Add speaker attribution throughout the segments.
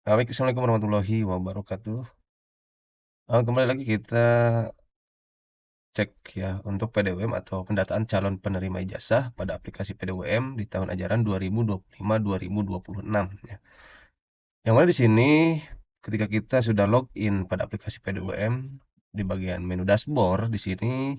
Speaker 1: Assalamualaikum warahmatullahi wabarakatuh. Kembali lagi kita cek ya untuk PDWM atau pendataan calon penerima ijazah pada aplikasi PDWM di tahun ajaran 2025-2026 ya. Yang mana di sini ketika kita sudah login pada aplikasi PDWM di bagian menu dashboard di sini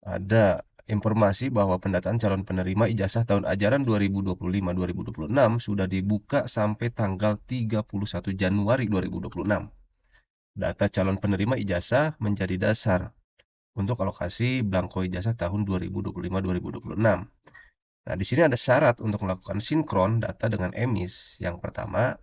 Speaker 1: ada informasi bahwa pendataan calon penerima ijazah tahun ajaran 2025-2026 sudah dibuka sampai tanggal 31 Januari 2026. Data calon penerima ijazah menjadi dasar untuk alokasi belangko ijazah tahun 2025-2026. Nah, di sini ada syarat untuk melakukan sinkron data dengan EMIS. Yang pertama,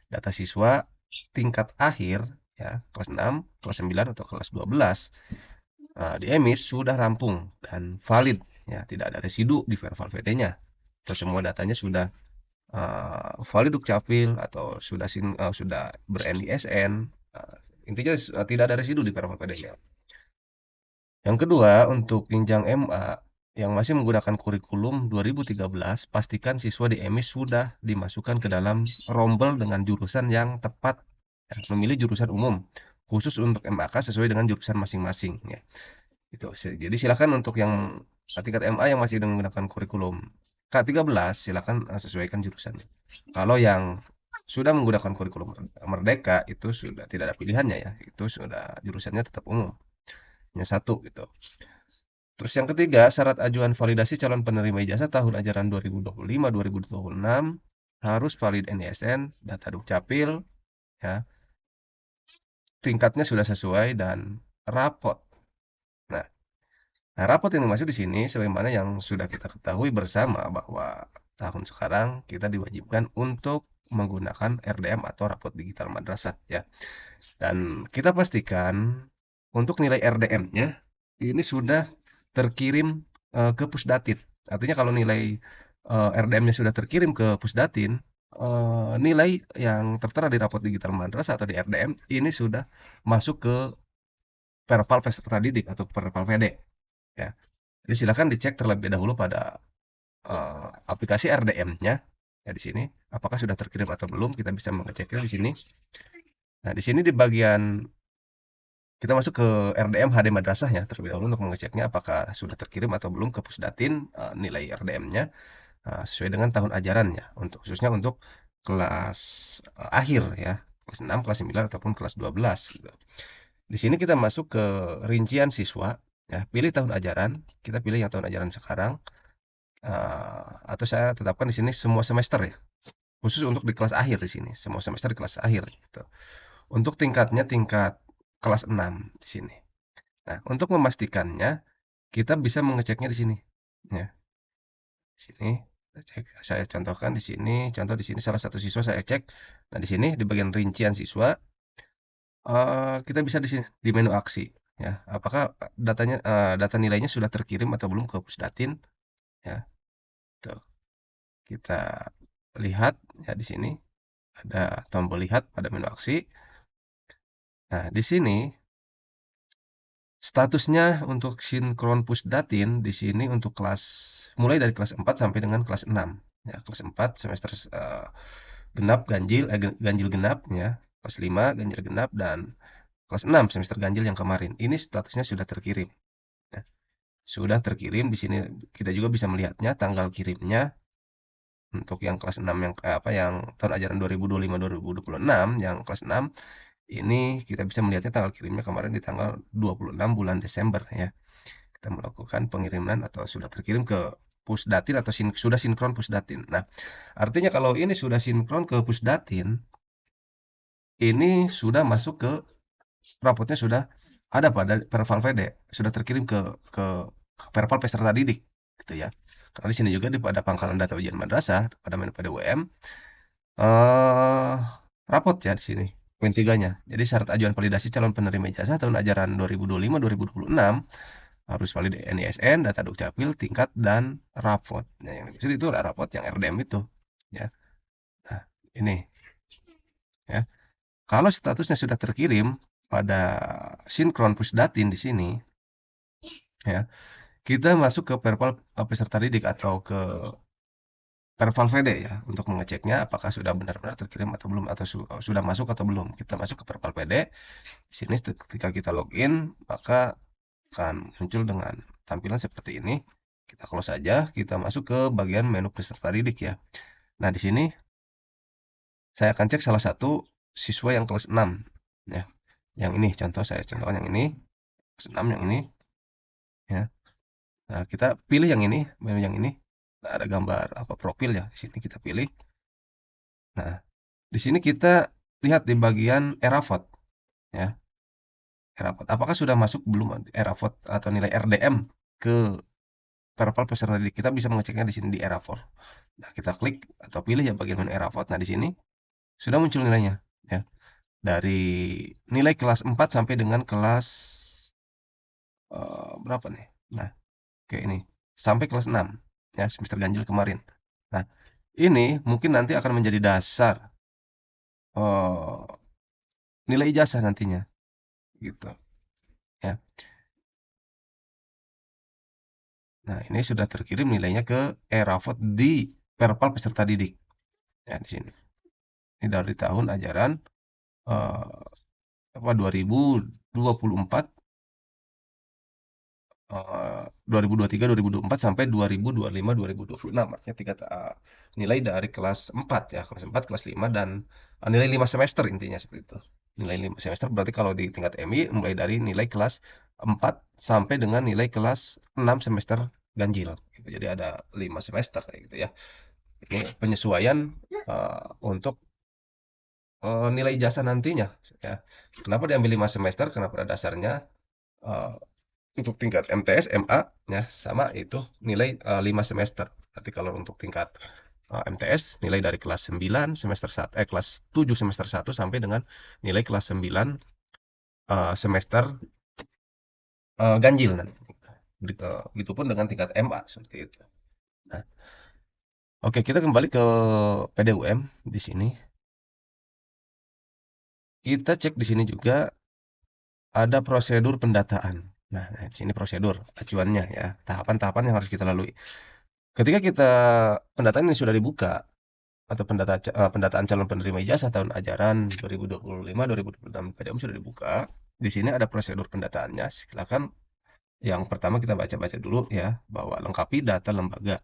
Speaker 1: data siswa tingkat akhir ya, kelas 6, kelas 9 atau kelas 12 di EMIS sudah rampung dan valid ya, tidak ada residu di verbal VD-nya. Atau semua datanya sudah valid Dukcapil atau sudah ber-NISN. Intinya tidak ada residu di verbal VD-nya. Yang kedua, untuk jenjang MA yang masih menggunakan kurikulum 2013, pastikan siswa di EMIS sudah dimasukkan ke dalam rombel dengan jurusan yang tepat, ya, memilih jurusan umum khusus untuk MAK sesuai dengan jurusan masing-masing ya. Itu. Jadi silakan untuk yang tingkat MA yang masih menggunakan kurikulum K13 silakan sesuaikan jurusannya. Kalau yang sudah menggunakan kurikulum Merdeka itu sudah tidak ada pilihannya ya. Itu sudah jurusannya tetap umum. Hanya satu gitu. Terus yang ketiga, syarat ajuan validasi calon penerima ijazah tahun ajaran 2025-2026 harus valid NISN, data Dukcapil, ya, tingkatnya sudah sesuai dan rapot. Nah, rapot yang dimaksud di sini sebagaimana yang sudah kita ketahui bersama bahwa tahun sekarang kita diwajibkan untuk menggunakan RDM atau rapot digital madrasah ya. Dan kita pastikan untuk nilai RDM-nya ini sudah terkirim ke Pusdatin. Artinya kalau nilai RDM-nya sudah terkirim ke Pusdatin, nilai yang tertera di rapot digital madrasah atau di RDM ini sudah masuk ke Perpal peserta didik atau Perpal PD ya. Jadi silakan dicek terlebih dahulu pada aplikasi RDM-nya ya di sini apakah sudah terkirim atau belum, kita bisa mengeceknya di sini. Nah, di sini di bagian kita masuk ke RDM HD Madrasah ya terlebih dahulu untuk mengeceknya apakah sudah terkirim atau belum ke Pusdatin nilai RDM-nya sesuai dengan tahun ajarannya untuk khususnya untuk kelas akhir ya, kelas 6, kelas 9 ataupun kelas 12 gitu. Di sini kita masuk ke rincian siswa ya, pilih tahun ajaran, kita pilih yang tahun ajaran sekarang atau saya tetapkan di sini semua semester ya. Khusus untuk di kelas akhir di sini, semua semester di kelas akhir gitu. Untuk tingkatnya tingkat kelas 6 di sini. Nah, untuk memastikannya kita bisa mengeceknya di sini ya. Di sini cek, saya contohkan di sini, contoh di sini salah satu siswa saya cek. Nah, di sini di bagian rincian siswa kita bisa di sini di menu aksi ya. Apakah data nilainya sudah terkirim atau belum ke Pusdatin ya. Tuh, kita lihat ya di sini ada tombol lihat pada menu aksi. Nah, di sini statusnya untuk sinkron Pusdatin di sini untuk kelas mulai dari kelas 4 sampai dengan kelas 6. Ya, kelas 4 semester genap ganjil ganjil genap ya. Kelas 5 ganjil genap dan kelas 6 semester ganjil yang kemarin. Ini statusnya sudah terkirim. Ya, sudah terkirim di sini kita juga bisa melihatnya tanggal kirimnya untuk yang kelas 6 yang apa yang tahun ajaran 2025-2026 yang kelas 6 ini kita bisa melihatnya tanggal kirimnya kemarin di tanggal 26 bulan Desember ya. Kita melakukan pengiriman atau sudah terkirim ke Pusdatin atau sudah sinkron Pusdatin. Nah, artinya kalau ini sudah sinkron ke Pusdatin, ini sudah masuk ke rapotnya sudah ada pada Perval VD, sudah terkirim ke, ke Perval peserta didik, gitu ya. Karena di sini juga di pada pangkalan data ujian madrasah pada menu PDWM rapot ya di sini poin tiganya. Jadi syarat ajuan validasi calon penerima ijazah tahun ajaran 2025-2026 harus valid NISN, data Dukcapil, tingkat dan rapot. Nah, yang dimaksud itu rapot yang RDM itu, ya. Nah, ini ya. Kalau statusnya sudah terkirim pada sinkron Pusdatin di sini, ya, kita masuk ke Perpal peserta didik atau ke Perval VD ya, untuk mengeceknya apakah sudah benar-benar terkirim atau belum, atau sudah masuk atau belum. Kita masuk ke Perval VD. Di sini ketika kita login, maka akan muncul dengan tampilan seperti ini. Kita close saja, kita masuk ke bagian menu peserta didik ya. Nah, di sini saya akan cek salah satu siswa yang kelas 6 ya. Yang ini contoh, saya contohkan yang ini, kelas 6 yang ini ya. Nah, kita pilih yang ini, menu yang ini. Nah, ada gambar apa profil ya. Di sini kita pilih. Nah, di sini kita lihat di bagian Erafot ya. Erafot. Apakah sudah masuk belum Erafot atau nilai RDM ke Perval peserta didik? Kita bisa mengeceknya di sini di Erafot. Nah, kita klik atau pilih ya bagian menu Erafot. Nah, di sini sudah muncul nilainya ya. Dari nilai kelas 4 sampai dengan kelas berapa nih? Nah, oke ini sampai kelas 6 ya, semester ganjil kemarin. Nah, ini mungkin nanti akan menjadi dasar eh, nilai ijazah nantinya gitu ya. Nah, ini sudah terkirim nilainya ke Erafot di Perpal peserta didik ya di sini. Ini dari tahun ajaran eh, apa 2024 2023 2024 sampai 2025 2026, artinya nilai dari kelas 4 ya, kelas 4 kelas 5 dan nilai 5 semester, intinya seperti itu. Nilai 5 semester berarti kalau di tingkat MI mulai dari nilai kelas 4 sampai dengan nilai kelas 6 semester ganjil gitu. Jadi ada 5 semester kayak gitu ya. Ini penyesuaian untuk nilai ijazah nantinya ya. Kenapa diambil 5 semester? Karena pada dasarnya eh, untuk tingkat MTS, MA ya sama itu nilai 5 semester. Nanti kalau untuk tingkat MTS nilai dari kelas 9 semester 1 kelas 7 semester 1 sampai dengan nilai kelas 9 semester ganjil nanti. Begitupun dengan tingkat MA seperti itu. Nah, oke kita kembali ke PDUM di sini. Kita cek di sini juga ada prosedur pendataan. Nah, di sini prosedur acuannya ya, tahapan-tahapan yang harus kita lalui. Ketika kita pendataan ini sudah dibuka atau pendataan calon penerima ijazah tahun ajaran 2025-2026 PDM sudah dibuka. Di sini ada prosedur pendataannya. Silakan yang pertama kita baca-baca dulu ya, bahwa lengkapi data lembaga,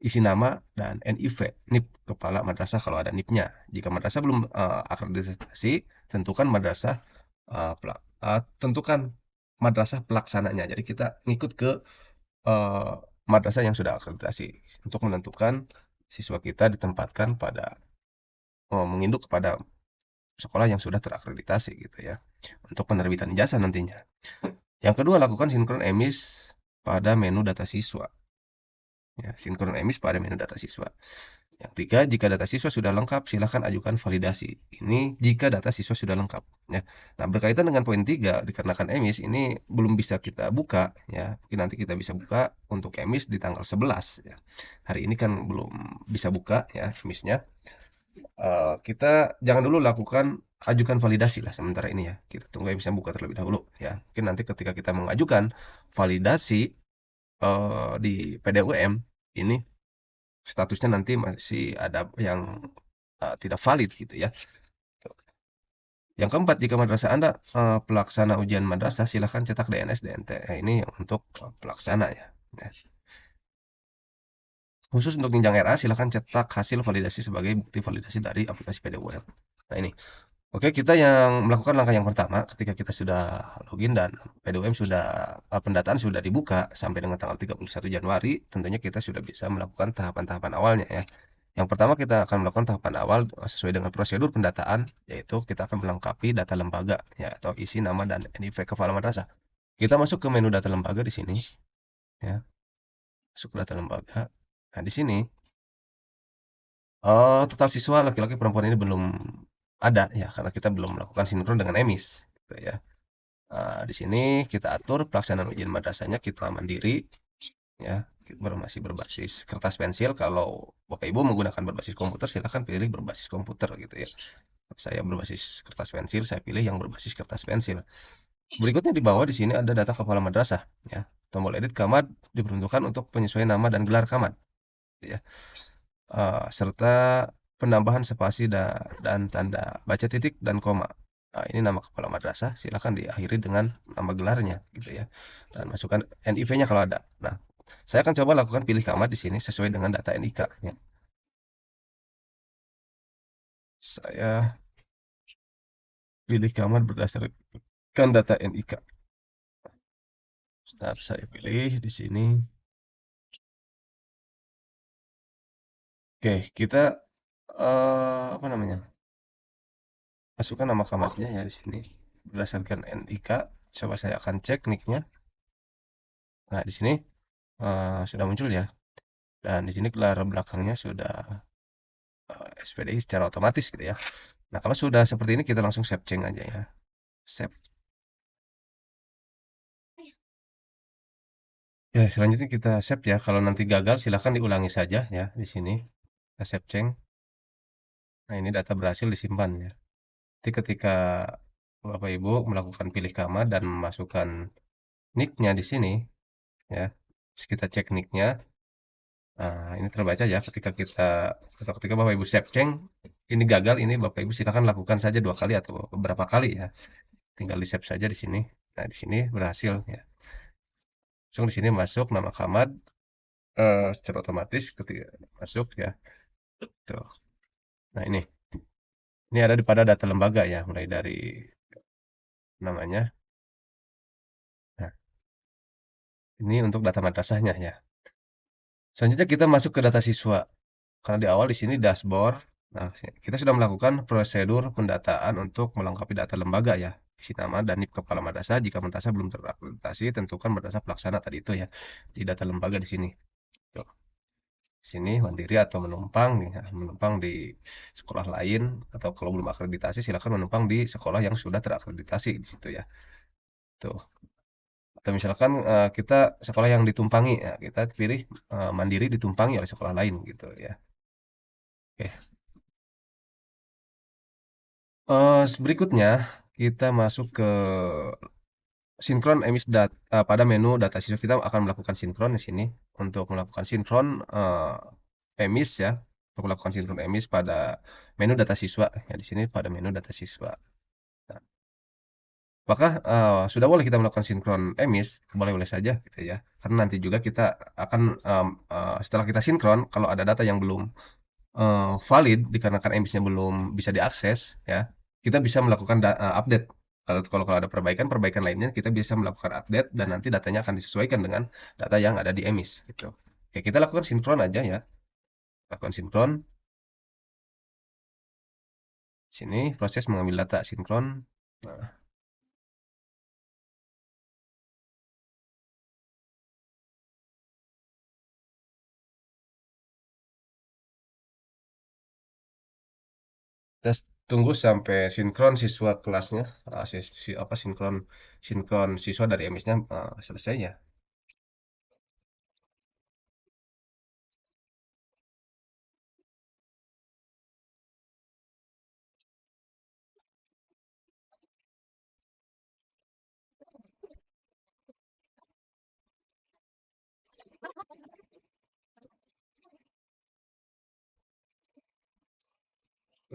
Speaker 1: isi nama dan NIV, NIP kepala madrasah kalau ada NIP-nya. Jika madrasah belum akreditasi, tentukan madrasah pelaksananya. Jadi kita ngikut ke uh, madrasah yang sudah akreditasi untuk menentukan siswa kita ditempatkan pada menginduk kepada sekolah yang sudah terakreditasi gitu ya untuk penerbitan ijazah nantinya. Yang kedua, lakukan sinkron emis pada menu data siswa. Ya, sinkron emis pada menu data siswa. Yang ketiga, jika data siswa sudah lengkap, silakan ajukan validasi. Ini jika data siswa sudah lengkap. Ya. Nah, berkaitan dengan poin 3, dikarenakan emis ini belum bisa kita buka, ya. Mungkin nanti kita bisa buka untuk emis di tanggal 11. Ya. Hari ini kan belum bisa buka ya emisnya. Kita jangan dulu lakukan ajukan validasi lah sementara ini ya. Kita tunggu emisnya buka terlebih dahulu ya. Mungkin nanti ketika kita mengajukan validasi di PDUM ini statusnya nanti masih ada yang tidak valid gitu ya. Yang keempat, jika madrasah Anda pelaksana ujian madrasah, silahkan cetak DNS DNT. Nah, ini untuk pelaksana ya. Ya. Khusus untuk jenjang RA, silahkan cetak hasil validasi sebagai bukti validasi dari aplikasi PDUM. Nah ini, oke kita yang melakukan langkah yang pertama ketika kita sudah login dan PDUM sudah pendataan sudah dibuka sampai dengan tanggal 31 Januari, tentunya kita sudah bisa melakukan tahapan-tahapan awalnya ya. Yang pertama kita akan melakukan tahapan awal sesuai dengan prosedur pendataan, yaitu kita akan melengkapi data lembaga ya atau isi nama dan NIV kepala madrasah. Kita masuk ke menu data lembaga di sini ya. Masuk ke data lembaga. Nah, di sini total siswa laki-laki perempuan ini belum ada ya karena kita belum melakukan sinkron dengan emis gitu ya. Di sini kita atur pelaksanaan ujian madrasahnya kita mandiri ya, masih berbasis kertas pensil. Kalau Bapak Ibu menggunakan berbasis komputer silahkan pilih berbasis komputer gitu ya. Saya berbasis kertas pensil, saya pilih yang berbasis kertas pensil. Berikutnya di bawah di sini ada data kepala madrasah ya. Tombol edit kamad diperuntukkan untuk penyesuaian nama dan gelar kamad ya. serta penambahan spasi dan tanda baca titik dan koma. Ini nama kepala madrasah, silakan diakhiri dengan nama gelarnya gitu ya. Dan masukkan NIV-nya kalau ada. Nah, saya akan coba lakukan pilih kamar di sini sesuai dengan data NIK ya. Saya pilih kamar berdasarkan data NIK. Sebentar, saya pilih di sini. Oke, kita apa namanya? Masukkan nama kamarnya ya di sini berdasarkan NIK. Coba saya akan cek nicknya. Nah, di sini sudah muncul ya. Dan di sini gelar belakangnya sudah SPDI secara otomatis gitu ya. Nah, kalau sudah seperti ini kita langsung save change aja ya. Save. Ya, selanjutnya kita save ya. Kalau nanti gagal silahkan diulangi saja ya di sini. Kita save change. Nah, ini data berhasil disimpan ya. Jadi ketika Bapak Ibu melakukan pilih kamar dan memasukkan nicknya di sini ya. Terus kita cek nicknya. Nah, ini terbaca ya ketika Bapak Ibu save change ini gagal, ini Bapak Ibu silakan lakukan saja 2 kali atau beberapa kali ya. Tinggal di save saja di sini. Nah, di sini berhasil ya. Langsung di sini masuk nama kamar secara otomatis ketika masuk ya. Tuh. Nah, ini ada pada data lembaga ya, mulai dari namanya. Nah, ini untuk data madrasahnya ya. Selanjutnya kita masuk ke data siswa. Karena di awal di sini dashboard. Nah, kita sudah melakukan prosedur pendataan untuk melengkapi data lembaga ya. Isi nama dan NIP kepala madrasah. Jika madrasah belum terakreditasi, tentukan madrasah pelaksana tadi itu ya di data lembaga di sini. Tuh. Sini mandiri atau menumpang ya, menumpang di sekolah lain atau kalau belum akreditasi silakan menumpang di sekolah yang sudah terakreditasi di situ ya. Tuh. Atau misalkan kita sekolah yang ditumpangi ya, kita pilih mandiri ditumpangi oleh sekolah lain gitu ya. Oke. Berikutnya kita masuk ke sinkron emis pada menu data siswa. Kita akan melakukan sinkron di sini untuk melakukan sinkron emis ya, untuk melakukan sinkron emis pada menu data siswa ya, di sini pada menu data siswa. Nah, maka sudah boleh kita melakukan sinkron emis, boleh-boleh saja gitu ya. Karena nanti juga kita akan setelah kita sinkron kalau ada data yang belum valid dikarenakan emisnya belum bisa diakses ya, kita bisa melakukan update. Kalau ada perbaikan lainnya kita bisa melakukan update dan nanti datanya akan disesuaikan dengan data yang ada di emis gitu. Oke, kita lakukan sinkron aja ya. Lakukan sinkron. Sini proses mengambil data sinkron. Nah, kita tunggu sampai sinkron siswa kelasnya, apa sinkron sinkron siswa dari emisnya selesai ya.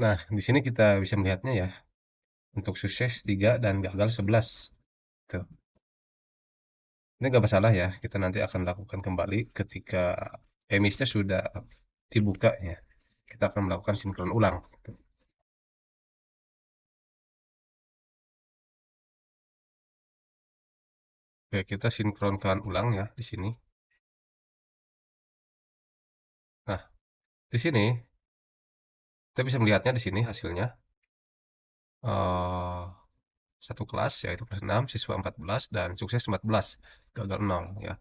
Speaker 1: Nah, di sini kita bisa melihatnya ya. Untuk sukses 3 dan gagal 11. Tuh. Ini nggak masalah ya. Kita nanti akan lakukan kembali ketika emisnya sudah dibuka ya. Kita akan melakukan sinkron ulang. Gitu. Oke, kita sinkronkan ulang ya di sini. Nah, di sini kita bisa melihatnya di sini hasilnya. eh satu kelas yaitu kelas 6, siswa 14 dan sukses 14, gagal 0 ya.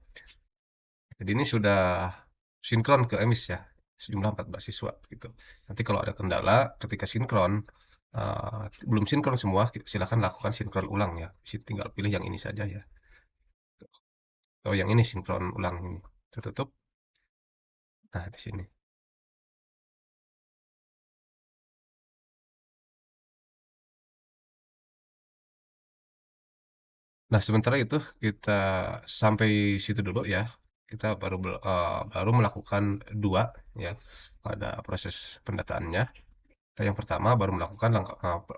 Speaker 1: Jadi ini sudah sinkron ke emis ya, sejumlah 14 siswa gitu. Nanti kalau ada kendala ketika sinkron, belum sinkron semua, silakan lakukan sinkron ulang ya. Tinggal pilih yang ini saja ya. Oh, yang ini sinkron ulang ini. Tertutup. Nah, di sini. Nah, sementara itu kita sampai situ dulu ya. kita baru melakukan 2 ya pada proses pendataannya. Yang pertama baru melakukan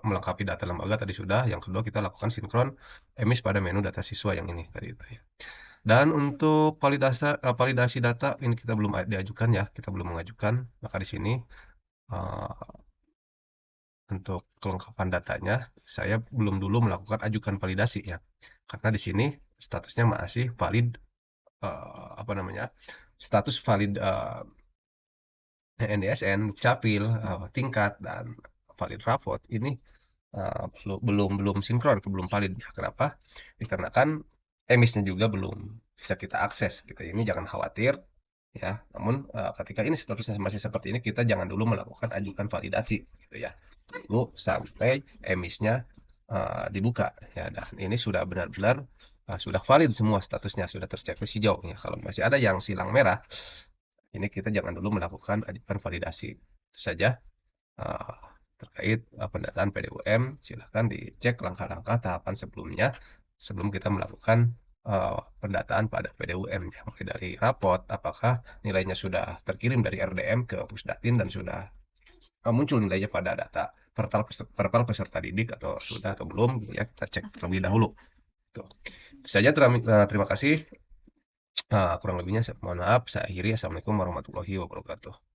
Speaker 1: melengkapi data lembaga tadi sudah, yang kedua kita lakukan sinkron emis pada menu data siswa yang ini tadi itu ya. Dan untuk validasi data ini kita belum diajukan ya, kita belum mengajukan, maka di sini untuk kelengkapan datanya saya belum dulu melakukan ajukan validasi ya. Karena di sini statusnya masih valid, apa namanya? Status valid NDSN, Dukcapil, tingkat dan valid rapot ini belum sinkron atau belum valid. Kenapa? Dikarenakan emisnya juga belum bisa kita akses gitu. Ini jangan khawatir ya. Namun ketika ini statusnya masih seperti ini, kita jangan dulu melakukan ajukan validasi gitu ya. Tunggu sampai emisnya dibuka ya. Dan ini sudah benar-benar sudah valid semua statusnya, sudah terchecklist hijau ya. Kalau masih ada yang silang merah, ini kita jangan dulu melakukan ajukan validasi. Itu saja uh, terkait pendataan PDUM. Silahkan dicek langkah-langkah tahapan sebelumnya sebelum kita melakukan pendataan pada PDUM ya. Mulai dari rapot, apakah nilainya sudah terkirim dari RDM ke Pusdatin dan sudah muncul nilainya pada data perpal peserta didik atau sudah atau belum ya, kita cek terlebih dahulu. Tuh. Itu saja, terima kasih. Kurang lebihnya mohon maaf, saya akhiri. Assalamualaikum warahmatullahi wabarakatuh.